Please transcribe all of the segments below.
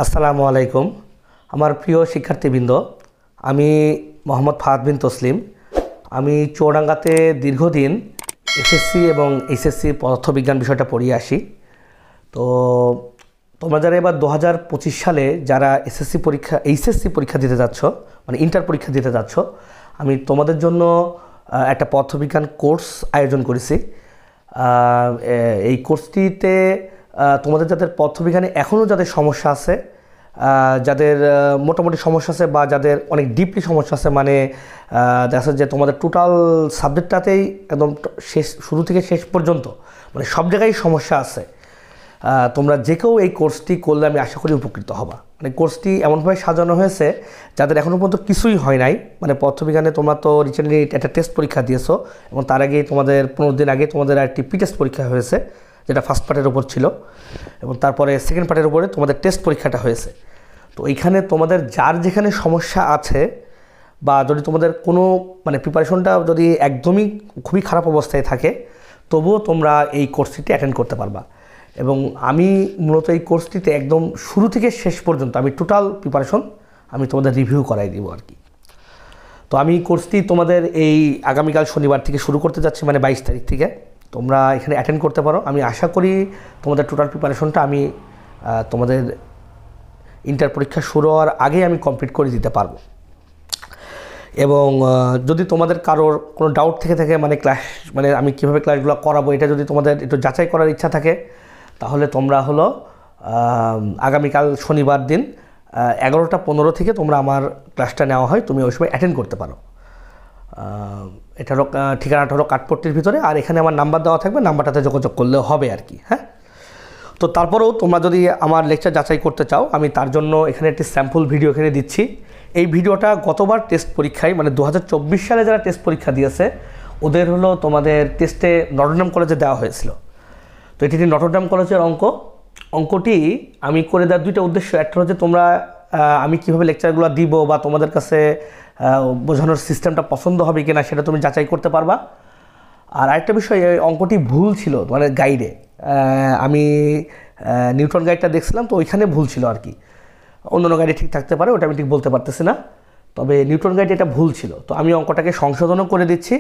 আসসালামু আলাইকুম। আমার প্রিয় শিক্ষার্থীবৃন্দ, আমি মোহাম্মদ ফাহাদ বিন তসলিম। আমি চুয়াডাঙ্গাতে দীর্ঘদিন এসএসসি এবং এইচএসসি পদার্থবিজ্ঞান বিষয়টা পড়িয়ে আসি। তো তোমরা যারা এবার 2025 সালে যারা এইচএসসি পরীক্ষা দিতে যাচ্ছ, মানে ইন্টার পরীক্ষা দিতে যাচ্ছ, আমি তোমাদের জন্য একটা পদার্থবিজ্ঞান কোর্স আয়োজন করেছি। এই কোর্সটিতে তোমাদের যাদের পদার্থবিজ্ঞানে এখনও যাদের সমস্যা আছে, যাদের মোটামুটি সমস্যা আছে বা যাদের অনেক ডিপলি সমস্যা আছে, মানে দেখা যাচ্ছে যে তোমাদের টোটাল সাবজেক্টটাতেই একদম শুরু থেকে শেষ পর্যন্ত মানে সব জায়গায় সমস্যা আছে, তোমরা যে কেউ এই কোর্সটি করলে আমি আশা করি উপকৃত হবা। মানে কোর্সটি এমনভাবে সাজানো হয়েছে যাদের এখনও পর্যন্ত কিছুই হয় নাই, মানে পদার্থবিজ্ঞানে তোমরা তো রিসেন্টলি একটা টেস্ট পরীক্ষা দিয়েছো এবং তার আগে তোমাদের 15 দিন আগে তোমাদের একটি টেস্ট পরীক্ষা হয়েছে, যেটা ফার্স্ট পার্টের ওপর ছিল, এবং তারপরে সেকেন্ড পার্টের উপরে তোমাদের টেস্ট পরীক্ষাটা হয়েছে। তো এইখানে তোমাদের যার যেখানে সমস্যা আছে বা যদি তোমাদের কোনো মানে প্রিপারেশনটা যদি একদমই খুবই খারাপ অবস্থায় থাকে, তবুও তোমরা এই কোর্সটিতে অ্যাটেন্ড করতে পারবা। এবং আমি মূলত এই কোর্সটিতে একদম শুরু থেকে শেষ পর্যন্ত আমি টোটাল প্রিপারেশন আমি তোমাদের রিভিউ করাই দিব আর কি। তো আমি কোর্সটি তোমাদের এই আগামীকাল শনিবার থেকে শুরু করতে যাচ্ছি, মানে 22 তারিখ থেকে তোমরা এখানে অ্যাটেন্ড করতে পারো। আমি আশা করি তোমাদের টোটাল প্রিপারেশনটা আমি তোমাদের ইন্টার পরীক্ষা শুরু হওয়ার আগে আমি কমপ্লিট করে দিতে পারবো। এবং যদি তোমাদের কারোর কোনো ডাউট থেকে থাকে, মানে আমি কীভাবে ক্লাসগুলো করাবো, এটা যদি তোমাদের একটু যাচাই করার ইচ্ছা থাকে, তাহলে তোমরা হলো আগামীকাল শনিবার দিন 11টা 15 থেকে তোমরা আমার ক্লাসটা নেওয়া হয়, তুমি ওই সময় অ্যাটেন্ড করতে পারো। এটা হলো ঠিকানাটা হলো কাঠপট্টির ভিতরে, আর এখানে আমার নাম্বার দেওয়া থাকবে, নাম্বারটাতে যোগাযোগ করলেও হবে আর কি। হ্যাঁ, তো তারপরেও তোমরা যদি আমার লেকচার যাচাই করতে চাও, আমি তার জন্য এখানে একটি স্যাম্পল ভিডিও এখানে দিচ্ছি। এই ভিডিওটা গতবার টেস্ট পরীক্ষায়, মানে 2024 সালে যারা টেস্ট পরীক্ষা দিয়েছে ওদের হলো তোমাদের টেস্টে নটরডেম কলেজে দেওয়া হয়েছিল। তো এটি নটরডেম কলেজের অঙ্কটি আমি করে দেওয়ার দুইটা উদ্দেশ্য। একটা হচ্ছে তোমরা আমি কীভাবে লেকচারগুলো দিব বা তোমাদের কাছে বোঝানোর সিস্টেমটা পছন্দ হবে কিনা সেটা তুমি যাচাই করতে পারবা। আর আরেকটা বিষয়, এই অঙ্কটি ভুল ছিল মানে গাইডে, আমি নিউটন গাইডটা দেখছিলাম, তো ওইখানে ভুল ছিল আর কি। অন্য গাইডে ঠিক থাকতে পারে, ওটা আমি ঠিক বলতে পারতেছি না, তবে নিউটন গাইডে এটা ভুল ছিল। তো আমি অঙ্কটাকে সংশোধনও করে দিচ্ছি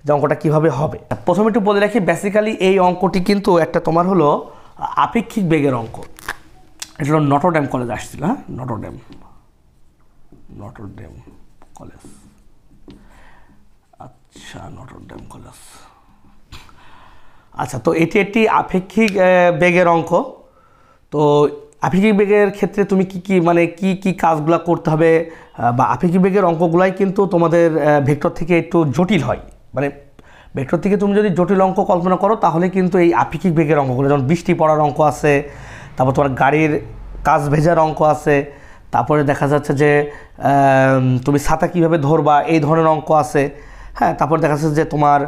যে অঙ্কটা কীভাবে হবে। প্রথমে একটু বলে রাখি, বেসিক্যালি এই অঙ্কটি কিন্তু একটা তোমার হলো আপেক্ষিক বেগের অঙ্ক। এটা হলো নটরডেম কলেজ আসছিল। হ্যাঁ, নটরডেম কলেজ, আচ্ছা নটরডেম কলেজ। আচ্ছা, তো এটি একটি আপেক্ষিক বেগের অঙ্ক। তো আপেক্ষিক বেগের ক্ষেত্রে তুমি কি কাজগুলো করতে হবে, বা আপেক্ষিক বেগের অঙ্কগুলাই কিন্তু তোমাদের ভেক্টর থেকে একটু জটিল হয়। মানে ভেক্টর থেকে তুমি যদি জটিল অঙ্ক কল্পনা করো, তাহলে কিন্তু এই আপেক্ষিক বেগের অঙ্কগুলো, যেমন বৃষ্টি পড়ার অঙ্ক আছে, তারপর তোমার গাড়ির কাজ ভেজার অঙ্ক আছে, তারপরে দেখা যাচ্ছে যে তুমি ছাতা কীভাবে ধরবা, এই ধরনের অঙ্ক আছে। হ্যাঁ, তারপর দেখা যাচ্ছে যে তোমার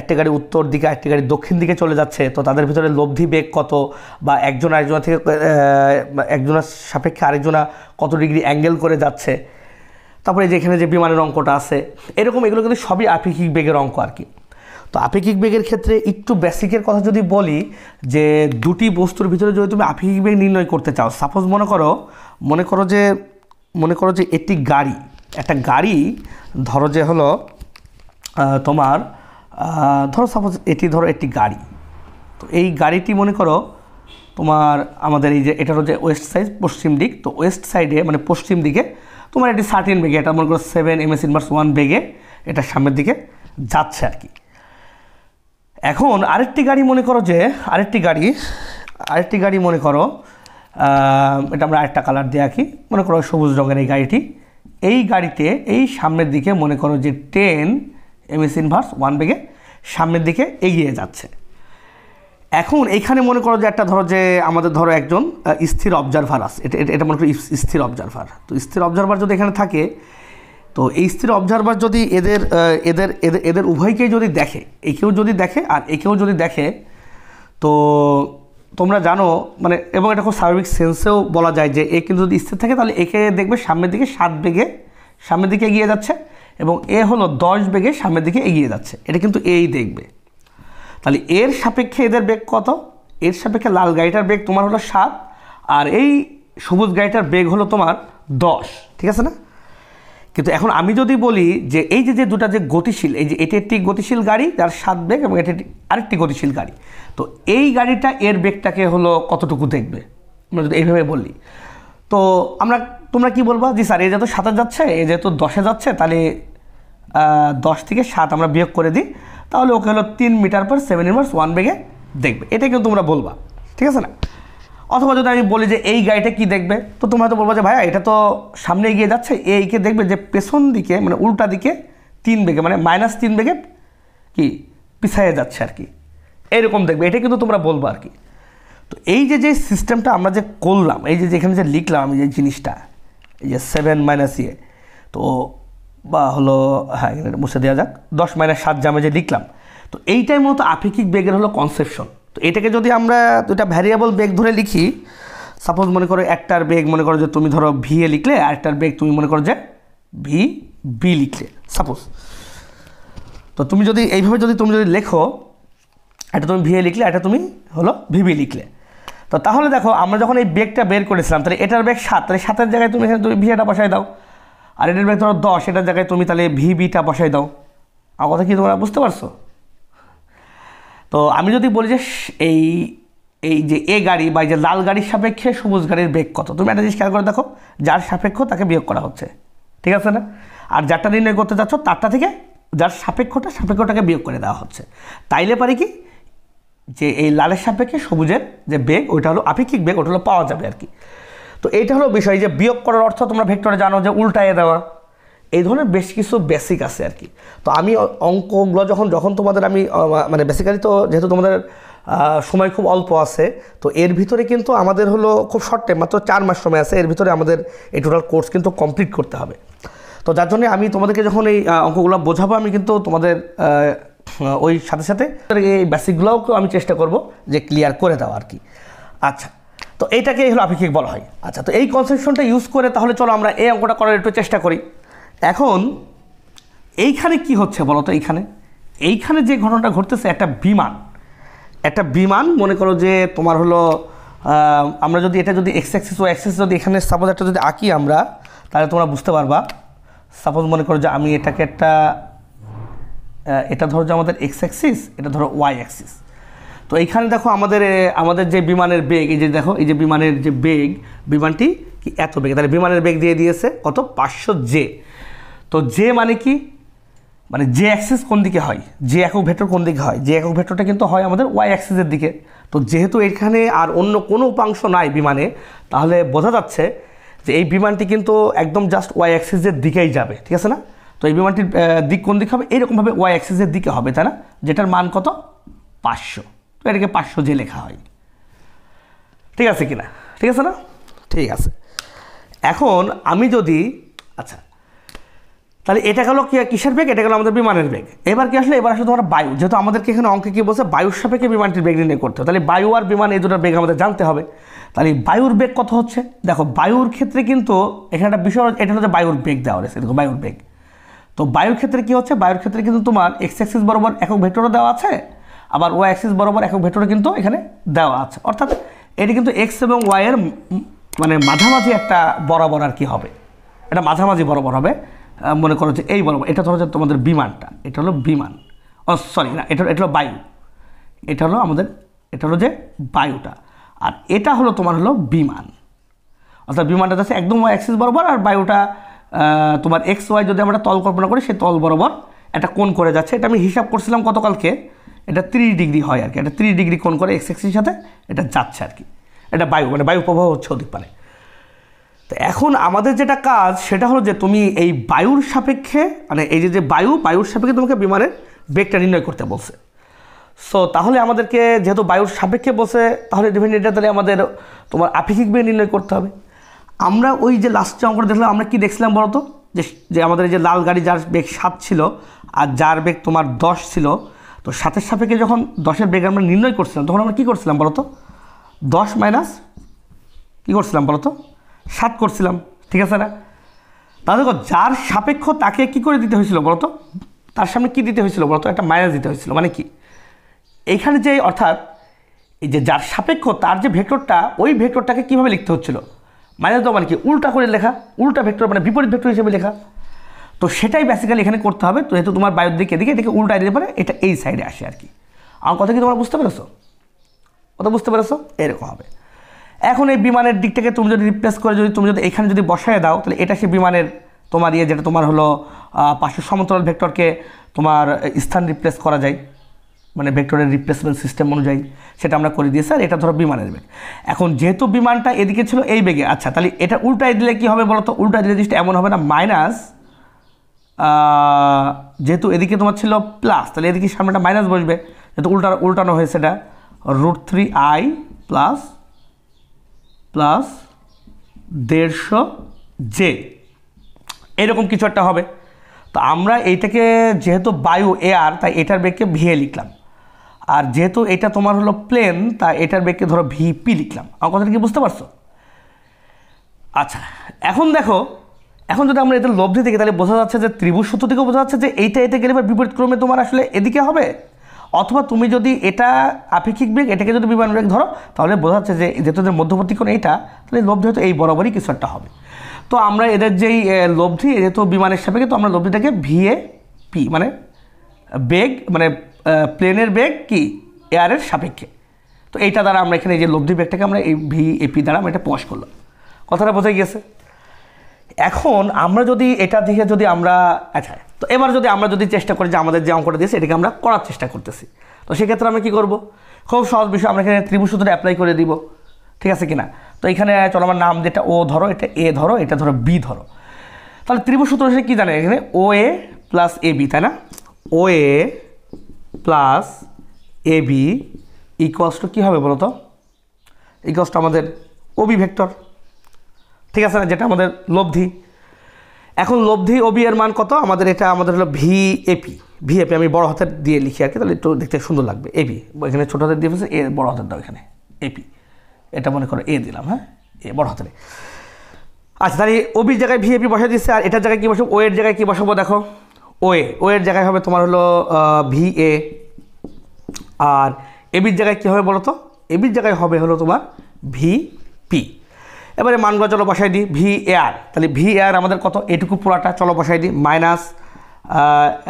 একটা গাড়ি উত্তর দিকে একটা গাড়ি দক্ষিণ দিকে চলে যাচ্ছে, তো তাদের ভিতরে লব্ধি বেগ কত, বা একজনের থেকে একজনের সাপেক্ষে আরেকজনা কত ডিগ্রি অ্যাঙ্গেল করে যাচ্ছে। তারপরে যেখানে যে বিমানের অঙ্কটা আছে, এরকম এগুলো কিন্তু সবই আপেক্ষিক বেগের অঙ্ক আর কি। তো আপেক্ষিক বেগের ক্ষেত্রে একটু বেসিকের কথা যদি বলি, যে দুটি বস্তুর ভিতরে যদি তুমি আপেক্ষিক বেগ নির্ণয় করতে চাও, সাপোজ মনে করো যে একটা গাড়ি ধরো যে হলো তোমার ধরো সাপোজ একটি গাড়ি। তো এই গাড়িটি মনে করো তোমার আমাদের এই যে এটা হলো যে ওয়েস্ট সাইড, পশ্চিম দিক। তো ওয়েস্ট সাইডে মানে পশ্চিম দিকে তোমার একটি সার্টেন বেগে, এটা মনে করো 7 ms−1 বেগে এটা সামনের দিকে যাচ্ছে আর কি। এখন আরেকটি গাড়ি মনে করো এটা আমরা আরেকটা কালার দিয়ে আঁকি, মনে করো সবুজ রঙের এই গাড়িতে এই সামনের দিকে মনে করো যে 10 ms−1 বেগে সামনের দিকে এগিয়ে যাচ্ছে। এখন এইখানে মনে করো যে আমাদের একজন স্থির অবজারভার আছে, এটা মনে করো স্থির অবজারভার। তো স্থির অবজারভার যদি এখানে থাকে, তো এই স্থির অবজারভার যদি এদের উভয়কেই যদি দেখে, একেও যদি দেখে আর একেও যদি দেখে, তো তোমরা জানো মানে, এবং এটা খুব স্বাভাবিক সেন্সেও বলা যায় যে এ কিন্তু যদি স্থির থাকে, তাহলে একে দেখবে সামনের দিকে 7 বেগে সামনের দিকে এগিয়ে যাচ্ছে, এবং এ হলো 10 বেগে সামনের দিকে এগিয়ে যাচ্ছে। এটা কিন্তু এই দেখবে। তাহলে এর সাপেক্ষে এদের বেগ কত? এর সাপেক্ষে লাল গাড়িটার বেগ তোমার হলো 7, আর এই সবুজ গাড়িটার বেগ হলো তোমার 10, ঠিক আছে না? কিন্তু এখন আমি যদি বলি যে এই যে দুটা যে গতিশীল, এই যে এটি একটি গতিশীল গাড়ি যার 7 বেগ এবং এটি আরেকটি গতিশীল গাড়ি, তো এই গাড়িটা এর বেগটাকে হলো কতটুকু দেখবে আমরা যদি এইভাবে বলি, তো তোমরা কি বলবা? জি স্যার, এই যেহেতু 7-এ যাচ্ছে, এই যেহেতু 10-এ যাচ্ছে, তাহলে 10 থেকে 7 আমরা বিয়োগ করে দিই, তাহলে ওকে হলো 3 মিটার/7 বেগে দেখবে। এটা কিন্তু তোমরা বলবা, ঠিক আছে না? অথবা যদি আমি বলি যে এই গাড়িটা কি দেখবে, তো তোমরা তো বলবো যে ভাইয়া এটা তো সামনে এগিয়ে যাচ্ছে, এইকে দেখবে যে পেছন দিকে মানে উল্টা দিকে 3 বেগে মানে -3 বেগে কি পিছিয়ে যাচ্ছে আর কি, এইরকম দেখবে। এটা কিন্তু তোমরা বলবো আর কি। তো এই যে সিস্টেমটা আমরা যে করলাম, এই যে এখানে যে লিখলাম আমি যে জিনিসটা, এই যে 7 - তো বা হলো, হ্যাঁ এখানে মুছে দেওয়া যাক, 10 - 7 জামে যে লিখলাম, তো এইটাই মূলত আপেক্ষিক বেগের হলো কনসেপশন। তো এটাকে যদি আমরা দুটা ভ্যারিয়েবল বেগ ধরে লিখি, সাপোজ মনে করো একটার বেগ মনে করো যে তুমি ধরো ভি এ লিখলে, আরেকটার বেগ তুমি মনে করো যে ভি বি লিখলে সাপোজ। তো তুমি যদি এইভাবে তুমি যদি লেখো, এটা তুমি ভি এ লিখলে, এটা তুমি হলো ভিবি লিখলে, তো তাহলে দেখো আমরা যখন এই বেগটা বের করেছিলাম, তাহলে এটার বেগ 7, তাহলে 7-এর জায়গায় তুমি এখানে ভি এটা বসাই দাও, আর এটার বেগ ধরো 10, এটার জায়গায় তুমি তাহলে ভি বিটা বসাই দাও। আমার কথা কি তোমরা বুঝতে পারছো? তো আমি যদি বলি যে এই যে এ গাড়ি বা এই যে লাল গাড়ির সাপেক্ষে সবুজ গাড়ির বেগ কত, তুমি একটা জিনিস খেয়াল করে দেখো, যার সাপেক্ষ তাকে বিয়োগ করা হচ্ছে, ঠিক আছে না? আর যারটা নির্ণয় করতে চাচ্ছ তারটা থেকে যার সাপেক্ষটাকে বিয়োগ করে দেওয়া হচ্ছে। তাইলে পারি কি যে এই লালের সাপেক্ষে সবুজের যে বেগ, ওইটা হলো আপেক্ষিক বেগ, ওটা হলো পাওয়া যাবে আর কি। তো এইটা হলো বিষয় যে বিয়োগ করার অর্থ তোমরা ভেক্টরে জানো যে উল্টায় দেওয়া, এই ধরনের বেশ কিছু বেসিক আছে আর কি। তো আমি অঙ্কগুলো যখন তোমাদের আমি মানে বেসিক্যালি তো যেহেতু তোমাদের সময় খুব অল্প আছে, তো এর ভিতরে কিন্তু আমাদের হলো খুব শর্ট টাইম, মাত্র 4 মাস সময় আছে, এর ভিতরে আমাদের এই টোটাল কোর্স কিন্তু কমপ্লিট করতে হবে। তো যার জন্য আমি তোমাদেরকে যখন এই অঙ্কগুলো বোঝাবো, আমি কিন্তু তোমাদের ওই সাথে এই বেসিকগুলোকেও আমি চেষ্টা করব যে ক্লিয়ার করে দেওয়া আর কি। আচ্ছা, তো এইটাকে হলো আপেক্ষিক বলা হয়। আচ্ছা, তো এই কনসেপশনটা ইউজ করে তাহলে চলো আমরা এই অঙ্কটা করার একটু চেষ্টা করি। এখন এইখানে কি হচ্ছে বলো তো? এইখানে যে ঘটনাটা ঘটতেছে, একটা বিমান মনে করো যে তোমার হলো আমরা যদি এটা যদি এক্স অ্যাক্সিস ও অ্যাক্সিস যদি এখানে সাপোজ একটা যদি আঁকি আমরা, তাহলে তোমরা বুঝতে পারবা। সাপোজ মনে করো যে আমি এটাকে এটা ধরো যে আমাদের এক্স অ্যাক্সিস, এটা ধরো ওয়াই অ্যাক্সিস। তো এইখানে দেখো আমাদের যে বিমানের বেগ, এই যে দেখো এই যে বিমানের যে বেগ, বিমানটি কি এত বেগ, তাহলে বিমানের বেগ দিয়ে দিয়েছে কত? 500 জে। তো জে মানে কি? মানে জে অ্যাক্সিস কোন দিকে হয়, জে একক ভেক্টর কোন দিকে হয়? জে একক ভেক্টরটা কিন্তু হয় আমাদের ওয়াই অ্যাক্সিসের দিকে। তো যেহেতু এখানে আর অন্য কোনো উপাংশ নাই বিমানে, তাহলে বোঝা যাচ্ছে যে এই বিমানটি কিন্তু একদম জাস্ট ওয়াই অ্যাক্সিসের দিকেই যাবে, ঠিক আছে না? তো এই বিমানটির দিক কোন দিক হবে? এরকমভাবে ওয়াই অ্যাক্সিসের দিকে হবে, তাই না? যেটার মান কত? 500। তো এটাকে 500 জে লেখা হয়, ঠিক আছে কি না? ঠিক আছে না? ঠিক আছে। এখন আমি যদি আচ্ছা, তাহলে এটা গেল কিসের বেগ? এটা গেল আমাদের বিমানের বেগ। এবার আসলে তোমার বায়ু, যেহেতু আমাদেরকে এখানে অঙ্কে কি বলছে, বায়ুর সাপেক্ষে বিমানটির বেগ নির্ণয় করতে হবে, তাহলে বায়ু আর বিমান এই দুটোর বেগ আমাদের জানতে হবে। তাহলে বায়ুর বেগ কত হচ্ছে? দেখো বায়ুর ক্ষেত্রে কিন্তু এখানে একটা বিষয়, এটা হচ্ছে বায়ুর বেগ দেওয়া রয়েছে, দেখো বায়ুর বেগ। তো বায়ুর ক্ষেত্রে কি হচ্ছে? বায়ুর ক্ষেত্রে কিন্তু তোমার এক্স অ্যাক্সিস বরাবর একক ভেক্টরও দেওয়া আছে, আবার ওয়াই অ্যাক্সিস বরাবর একক ভেক্টরও কিন্তু এখানে দেওয়া আছে। অর্থাৎ এটি কিন্তু এক্স এবং ওয়াই এর মানে মাঝামাঝি একটা বরাবর আর কি হবে, এটা মাঝামাঝি বরাবর হবে। মনে করো যে এই বরাবর, এটা ধরো যে তোমাদের বিমানটা, এটা হলো বিমান, সরি না, এটা হলো বায়ু, এটা হলো যে বায়ুটা, আর এটা হলো তোমার হলো বিমান। অর্থাৎ বিমানটা যাচ্ছে একদম ওয়াই অ্যাক্সিস বরাবর, আর বায়ুটা তোমার এক্স ওয়াই যদি আমরা তল কল্পনা করি, সেই তল বরাবর একটা কোণ করে যাচ্ছে। এটা আমি হিসাব করছিলাম গতকালকে, এটা 30 ডিগ্রি হয় আর কি, এটা 30 ডিগ্রি কোণ করে এক্স অ্যাক্সিসের সাথে এটা যাচ্ছে আর কি। এটা বায়ু প্রবাহ হচ্ছে ওদিক পানে। তো এখন আমাদের যেটা কাজ, সেটা হলো যে তুমি এই বায়ুর সাপেক্ষে, মানে এই যে বায়ুর সাপেক্ষে তোমাকে বিমানের বেগটা নির্ণয় করতে বলছে। সো তাহলে আমাদেরকে যেহেতু বায়ুর সাপেক্ষে বলছে, তাহলে ডেফিনেটলি তাহলে আমাদের তোমার আপেক্ষিক বেগ নির্ণয় করতে হবে। আমরা ওই যে লাস্টে অঙ্কটা দেখলাম, আমরা কি দেখছিলাম বলতো? যে আমাদের এই যে লাল গাড়ি যার বেগ 7 ছিল আর যার বেগ তোমার 10 ছিল, তো 7-এর সাপেক্ষে যখন 10-এর বেগ আমরা নির্ণয় করছিলাম, তখন আমরা কী করছিলাম বলতো? 10 মাইনাস কী করছিলাম বলতো? 7 করছিলাম, ঠিক আছে না? তাহলে দেখো যার সাপেক্ষ তাকে কি করে দিতে হয়েছিল বলতো? তার সামনে কি দিতে হয়েছিল বলতো? একটা মাইনাস দিতে হয়েছিল। মানে কি? এইখানে যে অর্থাৎ এই যে যার সাপেক্ষ তার যে ভেক্টরটা, ওই ভেক্টরটাকে কীভাবে লিখতে হচ্ছিল? মাইনাস দেওয়া মানে কি উল্টা করে লেখা, উল্টা ভেক্টর মানে বিপরীত ভেক্টর হিসেবে লেখা। তো সেটাই বেসিক্যালি এখানে করতে হবে। তো যেহেতু তোমার বায়ুর দিকে এদিকে এটাকে উল্টায় দিতে পারে, এটা এই সাইডে আসে আর কি। আমার কথা কি তোমরা বুঝতে পেরেছো? কথা বুঝতে পেরেছো? এরকম হবে। এখন এই বিমানের দিকটাকে তুমি যদি রিপ্লেস করে তুমি যদি এখানে যদি বসায় দাও, তাহলে এটা সে বিমানের তোমার যেটা তোমার হলো পাশের সমান্তরাল ভেক্টরকে তোমার স্থান রিপ্লেস করা যায়, মানে ভেক্টরের রিপ্লেসমেন্ট সিস্টেম অনুযায়ী সেটা আমরা করে দিয়েছি। আর এটা ধরো বিমানের বেগ। এখন যেহেতু বিমানটা এদিকে ছিল এই বেগে, আচ্ছা তাহলে এটা উল্টায় দিলে কী হবে বলো তো? উল্টায় দিলে জিনিসটা এমন হবে না, মাইনাস, যেহেতু এদিকে তোমার ছিল প্লাস, তাহলে এদিকে সামনেটা মাইনাস বসবে, যেহেতু উল্টানো হয়েছে, এটা √3i প্লাস 150j এরকম কিছু একটা হবে। তো আমরা এইটাকে যেহেতু বায়ু এয়ার, তাই এটার বেগকে ভিএ লিখলাম। আর যেহেতু এটা তোমার হলো প্লেন, তাই এটার বেগকে ধরো ভিপি লিখলাম। আমার কথাটা কি বুঝতে পারছো? আচ্ছা, এখন দেখো, এখন যদি আমরা এদের লব্ধি থেকে, তাহলে বোঝা যাচ্ছে যে ত্রিভুজ সূত্র থেকেও বোঝা যাচ্ছে যে এইটা এতে গেলে বা বিপরীত ক্রমে তোমার আসলে এদিকে হবে। অথবা তুমি যদি এটা আপেক্ষিক বেগ, এটাকে যদি বিমান বেগ ধরো, তাহলে বোঝা যাচ্ছে যে যেহেতু মধ্যবর্তী কোণ এইটা, তাহলে লব্ধি হয়তো এই বরাবরই কিছু একটা হবে। তো আমরা এদের যেই লব্ধি, যেহেতু বিমানের সাপেক্ষে, তো আমরা লব্ধিটাকে ভিএপি মানে বেগ, মানে প্লেনের বেগ কি এয়ারের সাপেক্ষে। তো এইটা দ্বারা আমরা এখানে এই যে লব্ধি বেগটাকে আমরা এই ভিএপি দ্বারা আমরা এটা প্রকাশ করলাম। কথাটা বোঝা গিয়েছে? এখন আমরা যদি এটা দেখে যদি আমরা, আচ্ছা তো এবার যদি আমরা যদি চেষ্টা করি যে আমাদের যে অঙ্কটা দিয়েছে এটাকে আমরা করার চেষ্টা করতেছি, তো সেক্ষেত্রে আমরা কী করব? খুব সহজ বিষয়, আমরা এখানে ত্রিভুজ সূত্রটা অ্যাপ্লাই করে দিব, ঠিক আছে কিনা? তো এখানে চলো আমার নাম যেটা ও ধরো, এটা এ ধরো, এটা ধরো বি ধরো। তাহলে ত্রিভুজ সূত্র হিসেবে কী জানে এখানে? ও এ প্লাস এ বি, তাই না? O A plus A B equals to কী হবে বলো তো? ইকুয়ালস টু আমাদের ওবি ভেক্টর, ঠিক আছে না? যেটা আমাদের লব্ধি। এখন লব্ধি ওবি এর মান কত আমাদের? এটা আমাদের হলো ভিএপি। ভিএপি আমি বড় হাতের দিয়ে লিখি আর কি, তাহলে একটু দেখতে সুন্দর লাগবে। এবি এখানে ছোটো হাতের দিয়ে ফেলছে, এ বড় হাতের দাও এখানে এপি, এটা মনে করো এ দিলাম, হ্যাঁ এ বড় হাতের। আচ্ছা, তাহলে ওবির জায়গায় ভিএপি বসাই দিচ্ছে, আর এটার জায়গায় কী বসাবো? ও এর জায়গায় কী বসাবো দেখো? ও এর জায়গায় হবে তোমার হলো ভিএ, আর এবির জায়গায় কী হবে বলো তো? এবির জায়গায় হবে হলো তোমার ভিপি। এবারে মানগুলো চলো বসাই দিই। ভি এয়ার, তাহলে ভি এয়ার আমাদের কত? এটুকু পুরাটা চলো বসাই দিই, মাইনাস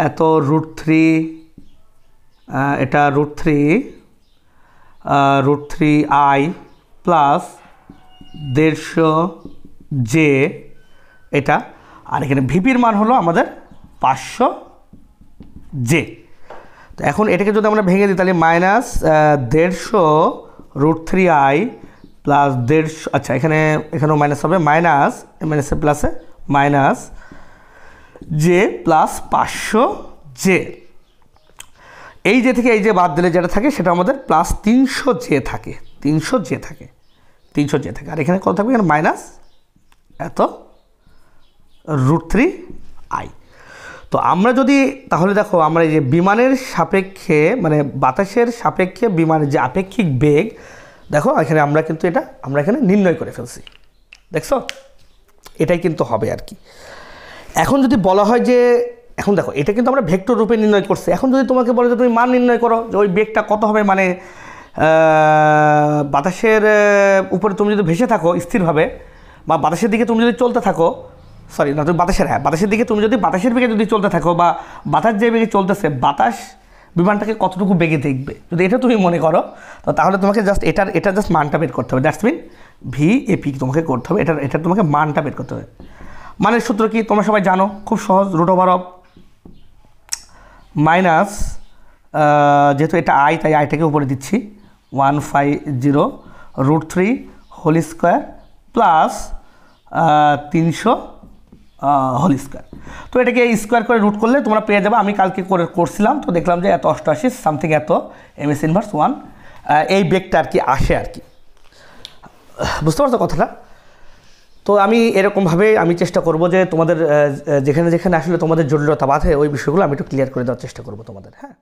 এত √3, এটা √3i প্লাস 150j এটা। আর এখানে ভিপির মান হলো আমাদের 500j। তো এখন এটাকে যদি আমরা ভেঙে দিই, তাহলে মাইনাস 150 √3i প্লাস 150, আচ্ছা এখানেও মাইনাস হবে, মাইনাস মাইনাসে প্লাসে মাইনাস জে প্লাস 500j। এই যে থেকে এই যে বাদ দিলে যেটা থাকে সেটা আমাদের প্লাস 300j থাকে, 300j থাকে। আর এখানে কত থাকবে? এখানে মাইনাস এত √3i। তো আমরা যদি তাহলে দেখো, আমরা এই যে বিমানের সাপেক্ষে মানে বাতাসের সাপেক্ষে বিমানের যে আপেক্ষিক বেগ, দেখো এখানে আমরা কিন্তু এটা আমরা এখানে নির্ণয় করে ফেলছি, দেখছো? এটাই কিন্তু হবে আর কি। এখন যদি বলা হয় যে, এখন দেখো এটা কিন্তু আমরা ভেক্টর রূপে নির্ণয় করছি। এখন যদি তোমাকে বলে যে তুমি মান নির্ণয় করো যে ওই বেগটা কত হবে, মানে বাতাসের উপরে তুমি যদি ভেসে থাকো স্থিরভাবে, বা বাতাসের দিকে তুমি যদি চলতে থাকো, সরি না তুমি বাতাসের দিকে তুমি যদি বাতাসের বেগে যদি চলতে থাকো, বা বাতাস যে বেগে চলতেছে, বাতাস বিমানটাকে কতটুকু বেগে দেখবে, যদি এটা তুমি মনে করো, তো তাহলে তোমাকে জাস্ট এটা জাস্ট মানটা বের করতে হবে। দ্যাটস মিন ভিএপি তোমাকে করতে হবে, এটা তোমাকে মানটা বের করতে হবে। মানের সূত্র কি তোমরা সবাই জানো, খুব সহজ, √, মাইনাস যেহেতু এটা আই, তাই আইটাকে উপরে দিচ্ছি, 150 √3 whole square plus 300 whole square. তো এটাকে স্কোয়ার করে রুট করলে তোমরা পেয়ে যাবে। আমি কালকে করছিলাম, তো দেখলাম যে এত 88 সামথিং এত MS ইনভার্স 1 এই বেগটা আর কি আসে আর কি। বুঝতে পারছো কথাটা? তো আমি এরকমভাবে আমি চেষ্টা করব যে তোমাদের যেখানে আসলে তোমাদের জটিলতা বাধে ওই বিষয়গুলো আমি একটু ক্লিয়ার করে দেওয়ার চেষ্টা করব তোমাদের, হ্যাঁ।